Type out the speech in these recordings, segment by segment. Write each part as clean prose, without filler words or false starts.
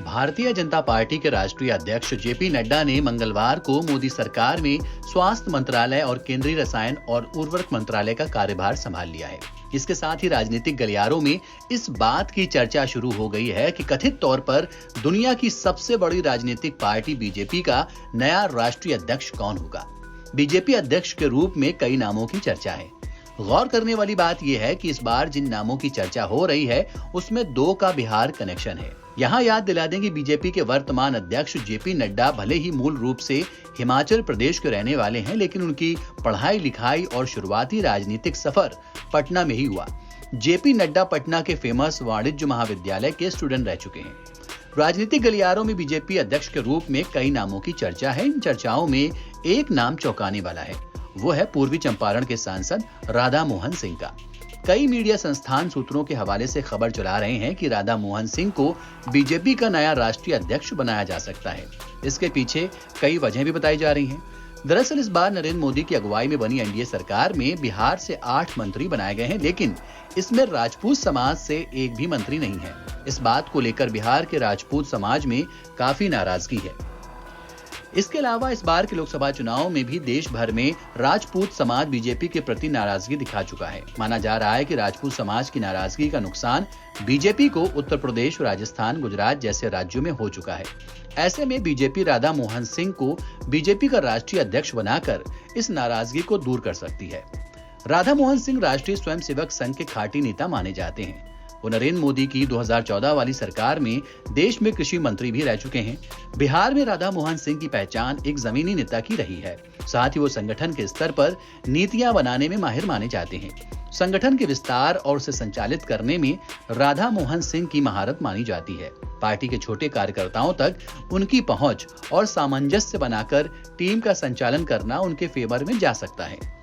Bharatiya Janata party के राष्ट्रीय अध्यक्ष जेपी नड्डा ने मंगलवार को मोदी सरकार में स्वास्थ्य मंत्रालय और केंद्रीय रसायन और उर्वरक मंत्रालय का कार्यभार संभाल लिया है। इसके साथ ही राजनीतिक गलियारों में इस बात की चर्चा शुरू हो गई है कि कथित तौर पर दुनिया की सबसे बड़ी राजनीतिक पार्टी बीजेपी का नया राष्ट्रीय अध्यक्ष कौन होगा। बीजेपी अध्यक्ष के रूप में कई नामों की चर्चा है। गौर करने वाली बात यह है कि इस बार जिन नामों की चर्चा हो रही है उसमें 2 का बिहार कनेक्शन है। यहाँ याद दिला दें कि बीजेपी के वर्तमान अध्यक्ष जेपी नड्डा भले ही मूल रूप से हिमाचल प्रदेश के रहने वाले हैं, लेकिन उनकी पढ़ाई लिखाई और शुरुआती राजनीतिक सफर पटना में ही हुआ। जेपी नड्डा पटना के फेमस वाणिज्य महाविद्यालय के स्टूडेंट रह चुके हैं। राजनीतिक गलियारों में बीजेपी अध्यक्ष के रूप में कई नामों की चर्चा है। इन चर्चाओं में एक नाम चौंकाने वाला है, वो है पूर्वी चंपारण के सांसद राधा मोहन सिंह का। कई मीडिया संस्थान सूत्रों के हवाले से खबर चला रहे हैं कि राधा मोहन सिंह को बीजेपी का नया राष्ट्रीय अध्यक्ष बनाया जा सकता है। इसके पीछे कई वजहें भी बताई जा रही हैं। दरअसल इस बार नरेंद्र मोदी की अगुवाई में बनी एनडीए सरकार में बिहार से 8 मंत्री बनाए गए हैं, लेकिन इसमें राजपूत समाज से एक भी मंत्री नहीं है। इस बात को लेकर बिहार के राजपूत समाज में काफी नाराजगी है। इसके अलावा इस बार के लोकसभा चुनाव में भी देश भर में राजपूत समाज बीजेपी के प्रति नाराजगी दिखा चुका है। माना जा रहा है कि राजपूत समाज की नाराजगी का नुकसान बीजेपी को उत्तर प्रदेश, राजस्थान, गुजरात जैसे राज्यों में हो चुका है। ऐसे में बीजेपी राधा मोहन सिंह को बीजेपी का राष्ट्रीय अध्यक्ष बनाकर इस नाराजगी को दूर कर सकती है। राधा मोहन सिंह राष्ट्रीय स्वयंसेवक संघ के खाटी नेता माने जाते हैं। वो नरेंद्र मोदी की 2014 वाली सरकार में देश में कृषि मंत्री भी रह चुके हैं। बिहार में राधा मोहन सिंह की पहचान एक जमीनी नेता की रही है। साथ ही वो संगठन के स्तर पर नीतियां बनाने में माहिर माने जाते हैं। संगठन के विस्तार और उसे संचालित करने में राधा मोहन सिंह की महारत मानी जाती है। पार्टी के छोटे कार्यकर्ताओं तक उनकी पहुंच और सामंजस्य बनाकर टीम का संचालन करना उनके फेवर में जा सकता है।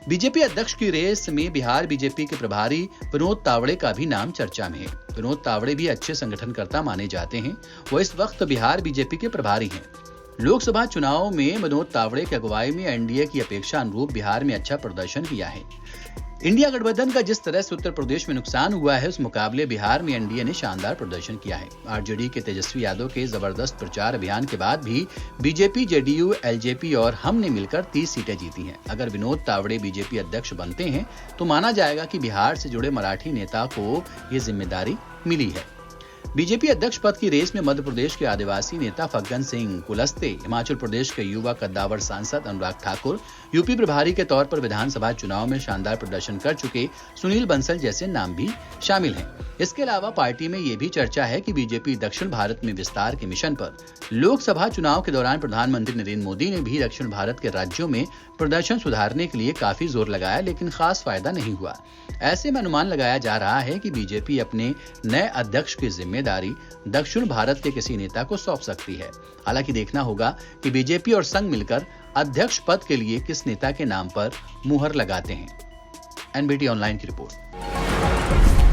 बीजेपी अध्यक्ष की रेस में बिहार बीजेपी के प्रभारी विनोद तावड़े का भी नाम चर्चा में है। विनोद तावड़े भी अच्छे संगठनकर्ता माने जाते हैं। वो इस वक्त बिहार बीजेपी के प्रभारी हैं। लोकसभा चुनाव में विनोद तावड़े की अगुवाई में एनडीए की अपेक्षा अनुरूप बिहार में अच्छा प्रदर्शन किया है। इंडिया गठबंधन का जिस तरह से उत्तर प्रदेश में नुकसान हुआ है, उस मुकाबले बिहार में एनडीए ने शानदार प्रदर्शन किया है। आरजेडी के तेजस्वी यादव के जबरदस्त प्रचार अभियान के बाद भी बीजेपी, जेडीयू, एलजेपी और हम ने मिलकर 30 सीटें जीती हैं। अगर विनोद तावड़े बीजेपी अध्यक्ष बनते हैं तो माना जाएगा कि बिहार से जुड़े मराठी नेता को ये जिम्मेदारी मिली है। बीजेपी अध्यक्ष पद की रेस में मध्य प्रदेश के आदिवासी नेता फग्गन सिंह कुलस्ते, हिमाचल प्रदेश के युवा कद्दावर सांसद अनुराग ठाकुर, यूपी प्रभारी के तौर पर विधानसभा चुनाव में शानदार प्रदर्शन कर चुके सुनील बंसल जैसे नाम भी शामिल हैं। इसके अलावा पार्टी में ये भी चर्चा है कि बीजेपी दक्षिण भारत में विस्तार के मिशन पर लोकसभा चुनाव के दौरान प्रधानमंत्री नरेंद्र मोदी ने भी दक्षिण भारत के राज्यों में प्रदर्शन सुधारने के लिए काफी जोर लगाया, लेकिन खास फायदा नहीं हुआ। ऐसे में अनुमान लगाया जा रहा है कि बीजेपी अपने नए अध्यक्ष की जिम्मेदारी दक्षिण भारत के किसी नेता को सौंप सकती है। हालांकि देखना होगा कि बीजेपी और संघ मिलकर अध्यक्ष पद के लिए किस नेता के नाम पर मुहर लगाते हैं। एनबीटी ऑनलाइन की रिपोर्ट।